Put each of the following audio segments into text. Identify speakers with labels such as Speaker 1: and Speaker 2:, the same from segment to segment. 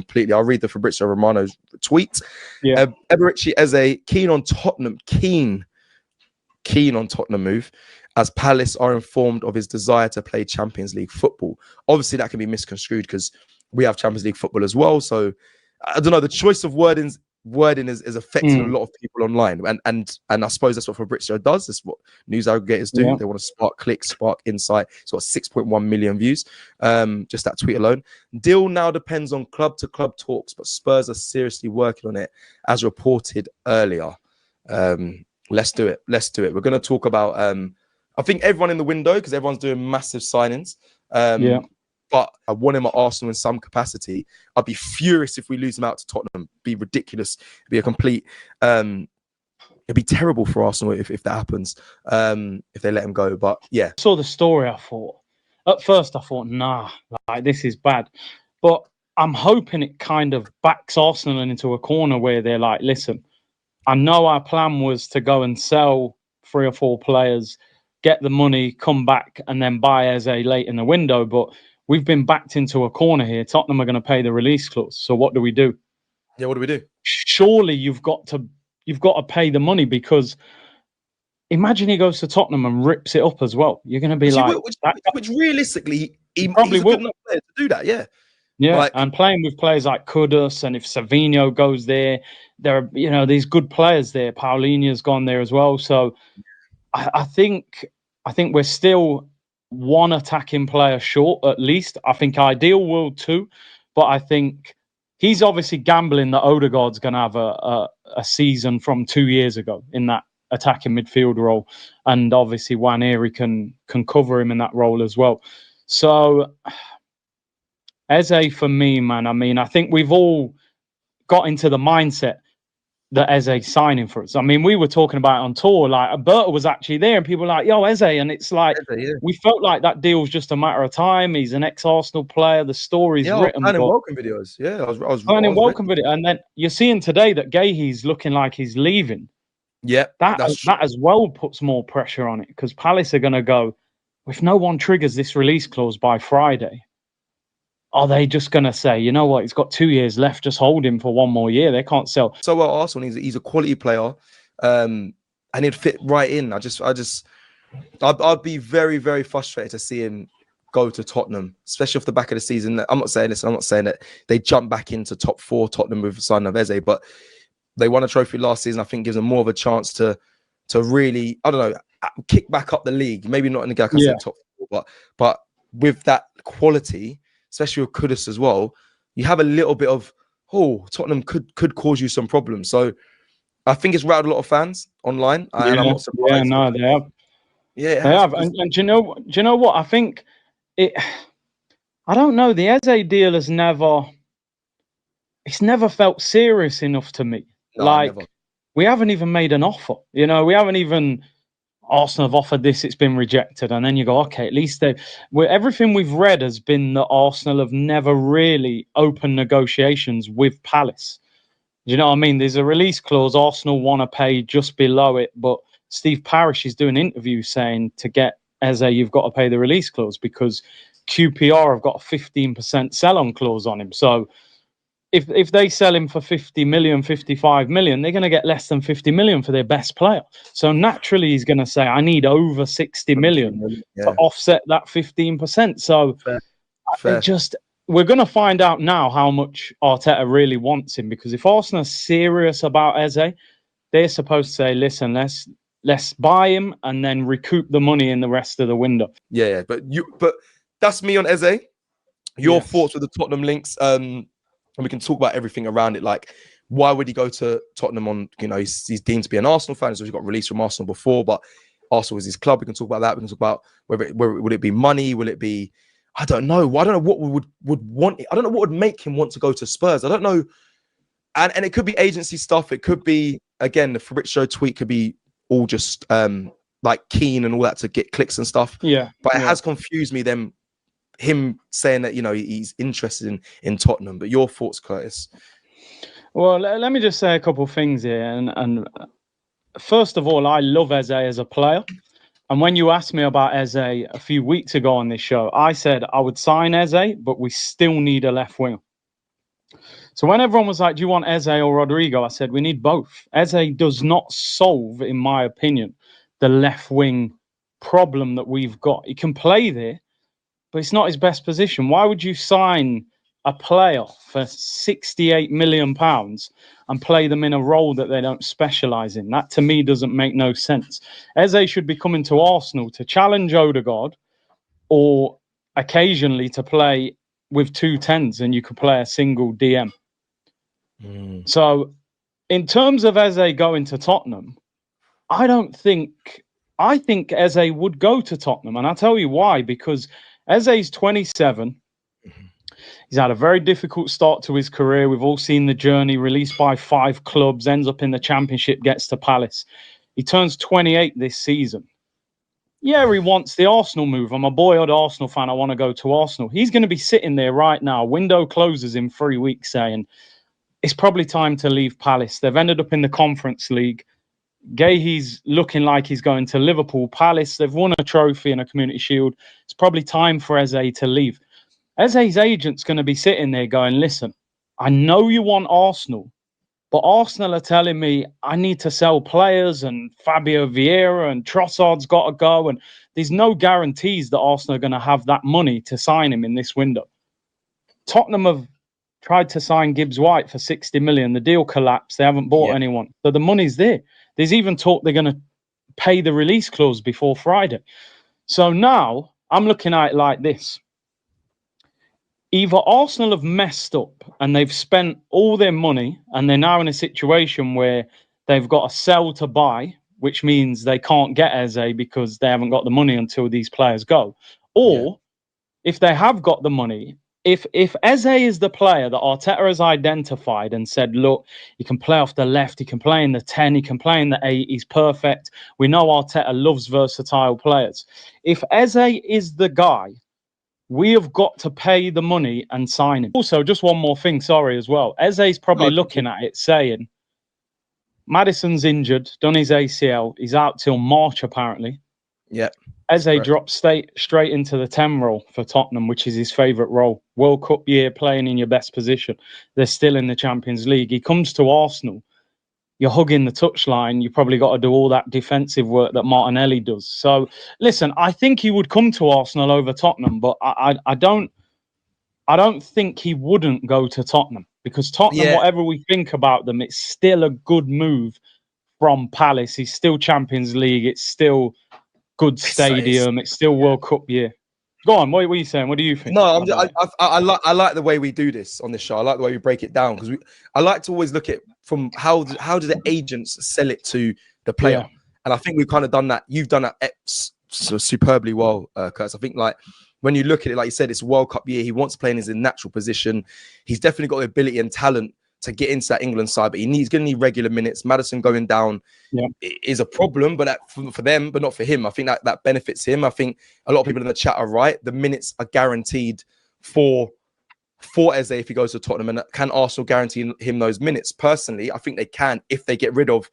Speaker 1: completely. I'll read the Fabrizio Romano's tweet.
Speaker 2: Yeah.
Speaker 1: Eberechi Eze, keen on Tottenham move, as Palace are informed of his desire to play Champions League football. Obviously, that can be misconstrued because we have Champions League football as well. So, I don't know, the choice of wording is affecting a lot of people online. And I suppose that's what Fabrizio does. That's what news aggregators do. Yeah. They want to spark clicks, spark insight. It's got 6.1 million views. Just that tweet alone. Deal now depends on club-to-club talks, but Spurs are seriously working on it, as reported earlier. Let's do it. We're going to talk about, I think everyone in the window, because everyone's doing massive signings. But I want him at Arsenal in some capacity. I'd be furious if we lose him out to Tottenham. It'd be ridiculous. It'd be a complete, it'd be terrible for Arsenal if that happens, if they let him go. But yeah.
Speaker 2: I saw the story, at first I thought, nah, like this is bad. But I'm hoping it kind of backs Arsenal into a corner where they're like, listen, I know our plan was to go and sell 3 or 4 players, get the money, come back, and then buy Eze late in the window. But we've been backed into a corner here. Tottenham are going to pay the release clause. So what do we do?
Speaker 1: Yeah, what do we do?
Speaker 2: Surely you've got to pay the money, because imagine he goes to Tottenham and rips it up as well. You're going to be
Speaker 1: which realistically,
Speaker 2: he probably
Speaker 1: he's a good enough player to do that. Yeah.
Speaker 2: Yeah, and playing with players like Kudus, and if Savinho goes there are, these good players there. Paulinho's gone there as well. So I think we're still one attacking player short, at least. I think ideal world 2, but I think he's obviously gambling that Odegaard's going to have a season from 2 years ago in that attacking midfield role, and obviously Nwaneri can cover him in that role as well. So Eze for me, man, I mean, I think we've all got into the mindset that Eze's signing for us. I mean, we were talking about it on tour, like Alberto was actually there and people were like, yo, Eze. And it's like, we felt like that deal was just a matter of time. He's an ex-Arsenal player. The story's written.
Speaker 1: I was planning welcome videos. Yeah, I was
Speaker 2: planning welcome video. And then you're seeing today that Gahey's looking like he's leaving.
Speaker 1: Yeah,
Speaker 2: that as well puts more pressure on it, because Palace are going to go, if no one triggers this release clause by Friday, are they just going to say, you know what, he's got 2 years left, just hold him for 1 more year? They can't sell.
Speaker 1: So well, Arsenal, he's a quality player, and he'd fit right in. I'd be very, very frustrated to see him go to Tottenham, especially off the back of the season. I'm not saying that they jump back into top 4 Tottenham with the signing of Eze, but they won a trophy last season. I think gives them more of a chance to really, I don't know, kick back up the league. Maybe not in the top 4, but with that quality, especially with Kudus as well, you have a little bit of, Tottenham could cause you some problems. So I think it's routed a lot of fans online, and I'm not surprised.
Speaker 2: Yeah, no, they have.
Speaker 1: Yeah,
Speaker 2: they have. And do you know what? I think I don't know. The Eze deal has never felt serious enough to me. No, we haven't even made an offer. We haven't even. Arsenal have offered this, it's been rejected. And then you go, okay, at least everything we've read has been that Arsenal have never really opened negotiations with Palace. Do you know what I mean? There's a release clause. Arsenal want to pay just below it. But Steve Parish is doing interviews saying to get Eze, you've got to pay the release clause, because QPR have got a 15% sell-on clause on him. So if they sell him for 50 million, 55 million, they're going to get less than 50 million for their best player. So naturally, he's going to say, I need over 60 million to offset that 15%. So we're going to find out now how much Arteta really wants him, because if Arsenal are serious about Eze, they're supposed to say, listen, let's buy him and then recoup the money in the rest of the window.
Speaker 1: Yeah, but that's me on Eze. Your thoughts with the Tottenham links, and we can talk about everything around it. Like, why would he go to Tottenham on, he's deemed to be an Arsenal fan, so he got released from Arsenal before, but Arsenal is his club. We can talk about that. We can talk about whether would it be money? Will it be, I don't know. I don't know what we would want. I don't know what would make him want to go to Spurs. I don't know. And it could be agency stuff. It could be, again, the Fabrizio tweet could be all just like keen and all that to get clicks and stuff.
Speaker 2: Yeah.
Speaker 1: But it has confused me him saying that, he's interested in Tottenham. But your thoughts, Curtis?
Speaker 2: Well, let me just say a couple of things here. And first of all, I love Eze as a player. And when you asked me about Eze a few weeks ago on this show, I said I would sign Eze, but we still need a left winger. So when everyone was like, do you want Eze or Rodrigo? I said, we need both. Eze does not solve, in my opinion, the left wing problem that we've got. He can play there, but it's not his best position. Why would you sign a player for £68 million and play them in a role that they don't specialise in? That, to me, doesn't make no sense. Eze should be coming to Arsenal to challenge Odegaard, or occasionally to play with 2 10s, and you could play a single DM. So in terms of Eze going to Tottenham, I think Eze would go to Tottenham. And I'll tell you why, because Eze's 27. He's had a very difficult start to his career. We've all seen the journey, released by 5 clubs, ends up in the Championship, gets to Palace. He turns 28 this season. Yeah, he wants the Arsenal move. I'm a boyhood Arsenal fan. I want to go to Arsenal. He's going to be sitting there right now. Window closes in 3 weeks, saying, it's probably time to leave Palace. They've ended up in the Conference League. Gahey's looking like he's going to Liverpool. Palace, they've won a trophy and a Community Shield. It's probably time for Eze to leave. Eze's agent's going to be sitting there going, listen, I know you want Arsenal, but Arsenal are telling me I need to sell players, and Fabio Vieira and Trossard's got to go. And there's no guarantees that Arsenal are going to have that money to sign him in this window. Tottenham have tried to sign Gibbs White for 60 million. The deal collapsed. They haven't bought anyone. So the money's there. There's even talk they're going to pay the release clause before Friday. So now I'm looking at it like this. Either Arsenal have messed up and they've spent all their money and they're now in a situation where they've got to sell to buy, which means they can't get Eze because they haven't got the money until these players go. Or if they have got the money, if Eze is the player that Arteta has identified and said, look, he can play off the left, he can play in the 10, he can play in the 8, he's perfect. We know Arteta loves versatile players. If Eze is the guy, we have got to pay the money and sign him. Also, just one more thing, sorry, as well. Eze's probably looking at it saying, Maddison's injured, done his ACL, he's out till March apparently.
Speaker 1: Yeah.
Speaker 2: Eze dropped straight into the 10 role for Tottenham, which is his favourite role. World Cup year, playing in your best position. They're still in the Champions League. He comes to Arsenal, you're hugging the touchline. You probably got to do all that defensive work that Martinelli does. So, listen, I think he would come to Arsenal over Tottenham, but I don't think he wouldn't go to Tottenham, because Tottenham, whatever we think about them, it's still a good move from Palace. He's still Champions League. It's still good stadium. It's still World Cup year. Go on. What are you saying? What do you think?
Speaker 1: No, I like the way we do this on this show. I like the way we break it down, because I like to always look at from how do the agents sell it to the player, and I think we've kind of done that. You've done that superbly well, Curtis. I think like when you look at it, like you said, it's World Cup year. He wants to play in his natural position. He's definitely got the ability and talent to get into that England side, but he's going to need regular minutes. Maddison going down is a problem, but for them, but not for him. I think that benefits him. I think a lot of people in the chat are right. The minutes are guaranteed for Eze if he goes to Tottenham, and can Arsenal guarantee him those minutes? Personally, I think they can if they get rid of.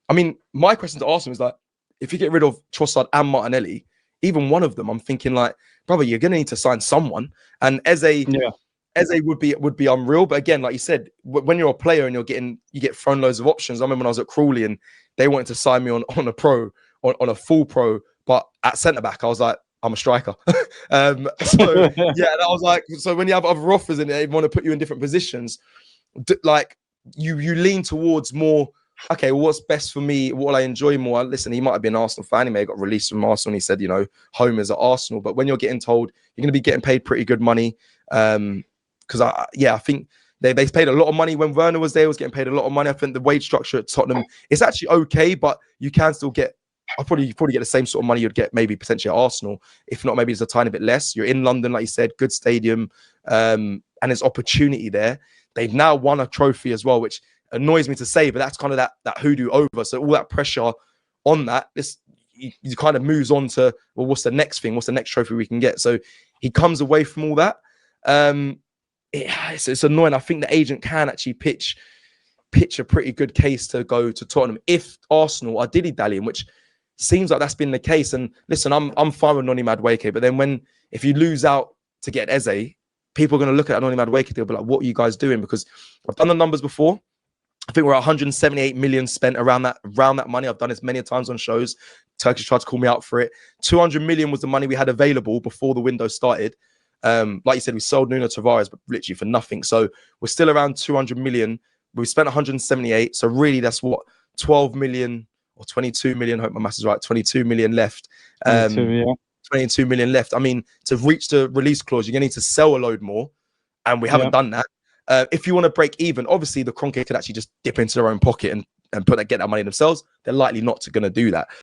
Speaker 1: I mean, my question to Arsenal is like, if you get rid of Trossard and Martinelli, even one of them, I'm thinking like, brother, you're going to need to sign someone, and Eze would be unreal. But again, like you said, when you're a player and you get thrown loads of options. I remember when I was at Crawley and they wanted to sign me on a full pro, but at centre back, I was like, I'm a striker. And I was like, so when you have other offers and they want to put you in different positions, like you lean towards more, okay, well, what's best for me? What will I enjoy more? Listen, he might have been an Arsenal fan. He may have got released from Arsenal and he said, home is at Arsenal. But when you're getting told you're going to be getting paid pretty good money, because I think they paid a lot of money when Werner was there. Was getting paid a lot of money. I think the wage structure at Tottenham is actually okay, but you can still get. You probably get the same sort of money you'd get maybe potentially at Arsenal. If not, maybe it's a tiny bit less. You're in London, like you said, good stadium, and there's opportunity there. They've now won a trophy as well, which annoys me to say, but that's kind of that hoodoo over. So all that pressure on that, you kind of moves on to, well, what's the next thing? What's the next trophy we can get? So he comes away from all that. It's annoying. I think the agent can actually pitch a pretty good case to go to Tottenham if Arsenal are dilly-dallying, which seems like that's been the case. And listen, I'm fine with Noni Madueke, but then if you lose out to get Eze, people are going to look at Anony Madueke, they'll be like, what are you guys doing? Because I've done the numbers before. I think we're 178 million spent around that money. I've done this many times on shows. Turkish tried to call me out for it. 200 million was the money we had available before the window started. Like you said, we sold Nuno Tavares, but literally for nothing. So we're still around 200 million. We spent 178. So really, that's what, 12 million or 22 million. I hope my maths is right. 22 million left. 22 million left. I mean, to reach the release clause, you're going to need to sell a load more. And we haven't done that. If you want to break even, obviously the Kroenke could actually just dip into their own pocket and get that money themselves. They're likely not going to do that.